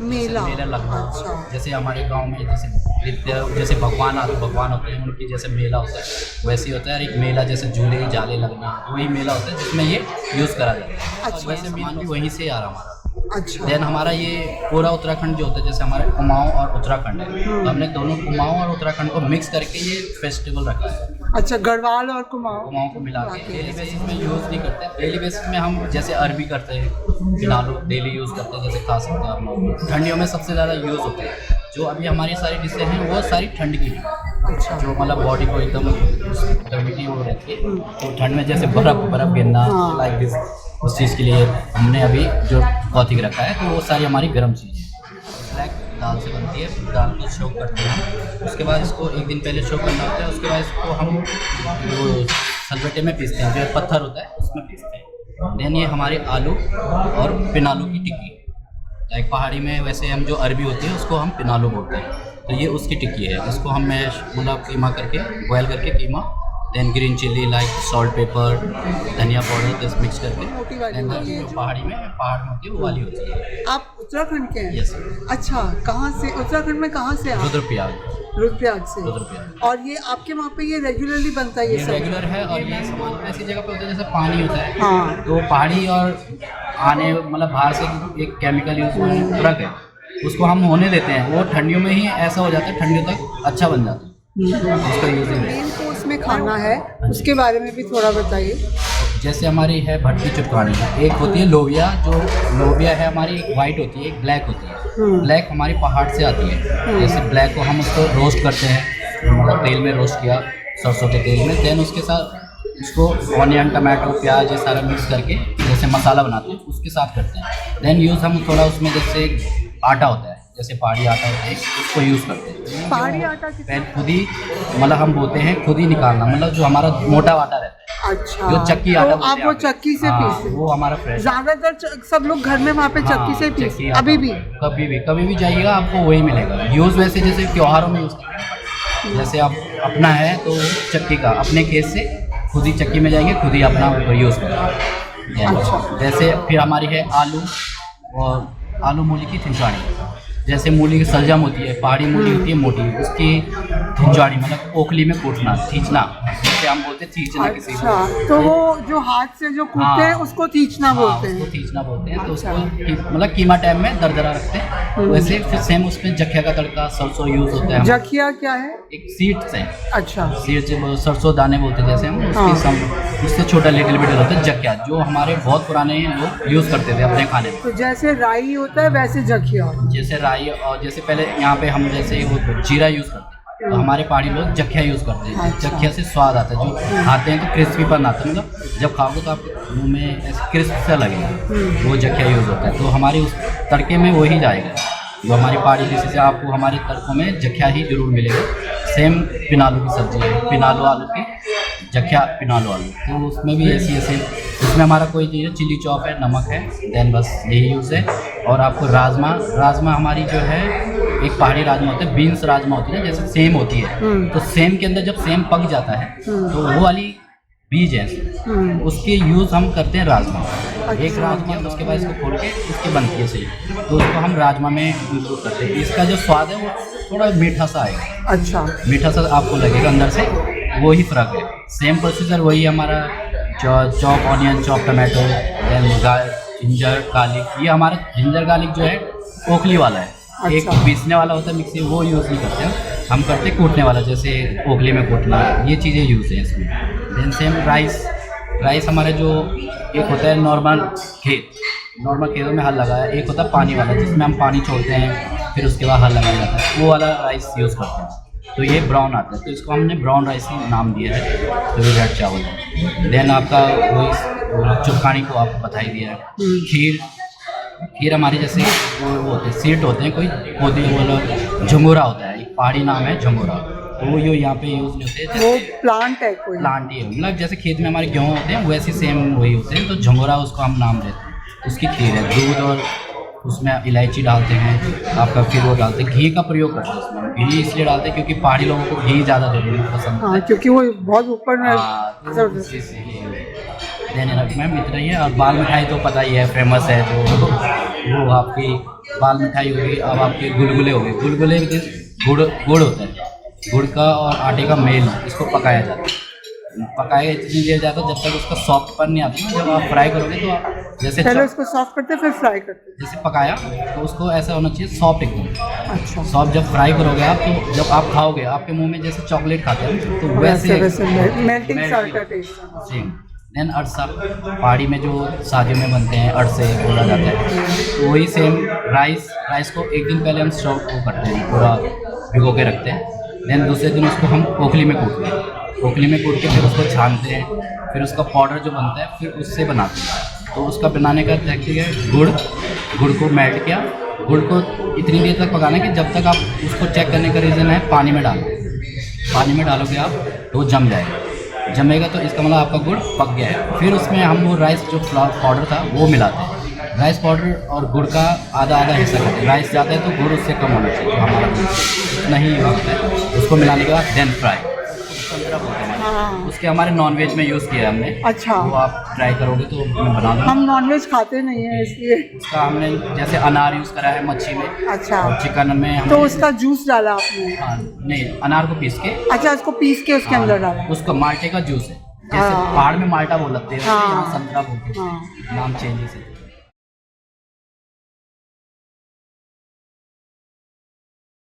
मेला। मेला लगना। अच्छा। जैसे हमारे गांव में जैसे भगवान होते हैं, उनकी जैसे मेला होता है वैसे ही होता है। और एक मेला जैसे झूले झाले लगना, वही मेला होता है जिसमें ये यूज़ करा जाता है। अच्छा। वैसे सामान भी वहीं से आ रहा हमारा। अच्छा। देन हमारा ये पूरा उत्तराखंड जो होता है, जैसे हमारे कुमाऊं और उत्तराखंड है, तो हमने दोनों कुमाऊं और उत्तराखंड को मिक्स करके ये फेस्टिवल रखा है। अच्छा, गढ़वाल और कुमाऊं को मिला के डेली बेसिस में यूज़ नहीं करते। डेली बेसिस में हम जैसे अरबी करते हैं, फिनालो डेली यूज़ करते हैं, जैसे खा सकते हैं आप लोग। ठंडियों में सबसे ज़्यादा यूज़ होता है। जो अभी हमारी सारी डिशें हैं वो सारी ठंड की हैं। अच्छा। जो मतलब बॉडी को एकदम गर्मिटी हो रहती है, तो ठंड में जैसे बर्फ़ गिरना लाइक दिस, उस चीज़ के लिए हमने अभी जो कॉथिक रखा है, तो वो सारी हमारी गर्म चीज़ें ब्लैक दाल से बनती है। दाल को शोक करते हैं, उसके बाद इसको एक दिन पहले शोक करना होता है। उसके बाद इसको हम वो सलबट्टे में पीसते हैं, जो पत्थर होता है उसमें पीसते हैं। देन ये हमारे आलू और पिनालू की टिक्की, लाइक पहाड़ी में वैसे हम जो अरबी होती है उसको हम पिनालू बोलते हैं, तो ये उसकी टिक्की है। इसको हम मैश मतलब कीमा करके बॉयल करके keema, then green chilli like salt pepper धनिया पाउडर दिस मिक्स करके, पहाड़ी में होती है वो वाली होती है। आप उत्तराखंड के हैं? यस। अच्छा, कहाँ से उत्तराखंड में, कहाँ से आप? रुद्रप्रयाग से। रुद्रप्रयाग। और ये आपके वहाँ पे ये रेगुलरली बनता है? ये रेगुलर है। और ये सामान ऐसी जगह पे होता है जैसे पानी होता है, हाँ। तो पहाड़ी और आने मतलब बाहर से एक केमिकल यूज ट्रक है, उसको हम होने देते हैं। वो ठंडियों में ही ऐसा हो जाता है, ठंडियों तक अच्छा बन जाता है, उसका यूज नहीं है। मेन कोर्स में खाना है, उसके बारे में भी थोड़ा बताइए। जैसे हमारी है भट्टी चुटकानी, एक होती है लोबिया। जो लोबिया है हमारी, एक वाइट होती है, एक ब्लैक होती है। ब्लैक हमारी पहाड़ से आती है। जैसे ब्लैक को हम उसको रोस्ट करते हैं, मतलब तेल में रोस्ट किया सरसों के तेल में, देन उसके साथ उसको ऑनियन टमाटो प्याज ये सारा मिक्स करके जैसे मसाला बनाते हैं उसके साथ करते हैं। देन यूज़ हम थोड़ा उसमें जैसे आटा होता है, जैसे पहाड़ी आटा होता है, उसको यूज़ करते हैं। पहाड़ी आटा पहले खुद ही मतलब हम बोलते हैं खुद ही निकालना, मतलब जो हमारा मोटा आटा रहता है। अच्छा, जो चक्की आटा तो आप वो चक्की से पीसते हैं? वो हमारा फ्रेश। ज्यादातर सब लोग घर में वहाँ पे चक्की से पीसते हैं। अभी भी कभी भी जाइएगा आपको वही मिलेगा। यूज़ वैसे जैसे त्योहारों में यूज़ करते हैं, जैसे आप अपना है तो चक्की का अपने केस से खुद ही चक्की में जाएंगे, खुद ही अपना यूज़ करेंगे। अच्छा। जैसे फिर हमारी है आलू और आलू मूली की थिंचाड़ी। जैसे मूली की सलजम होती है, पहाड़ी मूली होती है मोटी, उसकी थिंचाड़ी मतलब ओखली में कूटना, खींचना, जैसे हम बोलते हैं खींचना किसी को। अच्छा, तो वो जो हाथ से जो कूटते हैं उसको खींचना बोलते हैं? उसको खींचना बोलते हैं। तो उसको मतलब कीमा टाइप में दरदरा रखते हैं। वैसे फिर सेम उसमें जखिया का तड़का सरसों यूज़ होता है। जखिया क्या है? एक सीड्स है। अच्छा। सीड्स से सरसों दाने बोलते हैं जैसे हम, उससे छोटा लिटिल बिट होता है जखिया, जो हमारे बहुत पुराने लोग यूज़ करते थे अपने खाने में। तो जैसे राई होता है वैसे जखिया? जैसे राई, और जैसे पहले यहाँ पे हम जैसे वो जीरा यूज़ करते हैं, तो हमारे पहाड़ी लोग जखिया यूज़ करते हैं। अच्छा। जखिया से स्वाद आता है, जो खाते हैं तो क्रिस्पीपन आता है, मतलब जब खाओगे तो आपके मुंह में ऐसे क्रिस्प सा लगेगा, वो जखिया यूज़ होता है। तो हमारी उस तड़के में वो ही जाएगा, जो हमारी पहाड़ी डिश से आपको हमारे तड़कों में जखिया ही जरूर मिलेगा। सेम पिनालू की सब्ज़ी है, पिनालू आलू की जखिया पिनालू आलू, तो उसमें भी ऐसे उसमें हमारा कोई चीज़ है, चिली चॉप है, नमक है, देन बस यही यूज़ है। और आपको राजमा हमारी जो है एक पहाड़ी राजमा होता है, बीन्स राजमा होती है, जैसे सेम होती है, तो सेम के अंदर जब सेम पक जाता है तो वो वाली बीज है, उसके यूज़ हम करते हैं राजमा। एक राजमा, उसके बाद इसको खोल के उसकी बनती है सही, तो उसको हम राजमा में यूज़ करते हैं। इसका जो स्वाद है वो थोड़ा मीठा सा आएगा। अच्छा। मीठा सा आपको लगेगा अंदर से, वो ही फ़र्क है। सेम प्रोसीजर वही हमारा chop onion, chop tomato, then ginger garlic. ये हमारा जिंजर गार्लिक जो है ओखली वाला है। अच्छा। एक पीसने वाला होता है मिक्सी, वो यूज़ नहीं करते हैं हम, करते हैं कूटने वाला, जैसे ओखली में कूटना, ये चीज़ें यूज़ हैं इसमें। देन सेम राइस हमारे जो एक होता है नॉर्मल खेतों में हल लगाया, एक होता है पानी वाला जिसमें हम पानी छोड़ते हैं, फिर उसके बाद हल लगाया जाता है, वो वाला राइस यूज़ करते हैं। तो ये ब्राउन आता है, तो इसको हमने ब्राउन राइस ही नाम दिया है, तो ये रेड चावल है। देन आपका वही चुटकानी को आपको बता ही दिया है। खीर हमारे जैसे वो होते हैं, सीट होते हैं, कोई होती है वो झंगोरा होता है, एक पहाड़ी नाम है झंगोरा, तो वो यहाँ पे यूज़ नहीं होते। वो प्लांट है कोई? प्लांट ही है, मतलब जैसे खेत में हमारे गेहूँ होते हैं वैसे सेम वही होते हैं, तो झंगोरा उसको हम नाम देते हैं। उसकी खीर है, दूध और उसमें इलायची डालते हैं आपका, फिर वो डालते हैं, घी का प्रयोग करते हैं उसमें। घी इसलिए डालते हैं क्योंकि पहाड़ी लोगों को घी ज़्यादा जरूरी पसंद है, क्योंकि वो बहुत ऊपर में। मैम इतना ही है। और बाल मिठाई तो पता ही है फेमस है, तो वो आपकी बाल मिठाई हो गई, अब आपके गुलगुले हो गए। गुलगुले भी गुड़ गुड़ होता है, गुड़ का और आटे का मेल, इसको पकाया जाता है। पकाया इतनी देर जाता है जब तक उसका सॉफ्टपन नहीं आता ना। जब आप फ्राई करोगे तो आप जैसे पहले उसको सॉफ्ट करते हैं फिर फ्राई करते जैसे पकाया तो उसको ऐसा होना चाहिए सॉफ्ट एकदम। हैं। अच्छा, सॉफ्ट जब फ्राई करोगे आप तो जब आप खाओगे आपके मुंह में जैसे चॉकलेट खाते हैं तो वैसे वैसे मेल्टिंग सा का टेस्ट। सेम। देन अरसा, पहाड़ी में जो शादियों में बनते हैं अरसे बोला जाता है, तो वही सेम राइस को एक दिन पहले हम स्टोव करते हैं, पूरा भिगो के रखते हैं। देन दूसरे दिन उसको हम ओखली में कूटते हैं, ओखली में कूट के फिर उसको छानते हैं, फिर उसका पाउडर जो बनता है फिर उससे बनाते हैं। तो उसका बनाने का तरीका है गुड़ को मेल्ट किया, गुड़ को इतनी देर तक पकाना कि जब तक आप उसको चेक करने का रीज़न है पानी में डालो। पानी में डालोगे आप तो वो जम जाएगा, जमेगा तो इसका मतलब आपका गुड़ पक गया है। फिर उसमें हम वो राइस जो पाउडर था वो मिलाते हैं। राइस पाउडर और गुड़ का आधा हिस्सा करते हैं। राइस ज़्यादा है तो गुड़ उससे कम होना चाहिए, तो हमारा गुड़ नहीं होता है। उसको मिलाने के बाद देन फ्राई, संतरा बोलते हैं। हाँ। उसके हमारे नॉनवेज में यूज़ किया है हमने। अच्छा, वो आप ट्राई करोगे तो मैं बना दूँगा। हम नॉनवेज खाते नहीं है इसलिए। उसका हमने जैसे अनार यूज़ करा है मच्छी में, अच्छा, और चिकन में हमने, तो उसका जूस डाला आपने? हाँ, नहीं, अनार को पीस के, अच्छा, उसको पीस के उसके अंदर डाला। उसको माल्टे का जूस है। जैसे हाँ। पहाड़ में माल्टा बोल लगते हैं, हाँ। यहाँ संतरा बोलते हैं, हाँ। नाम चेंजेस है।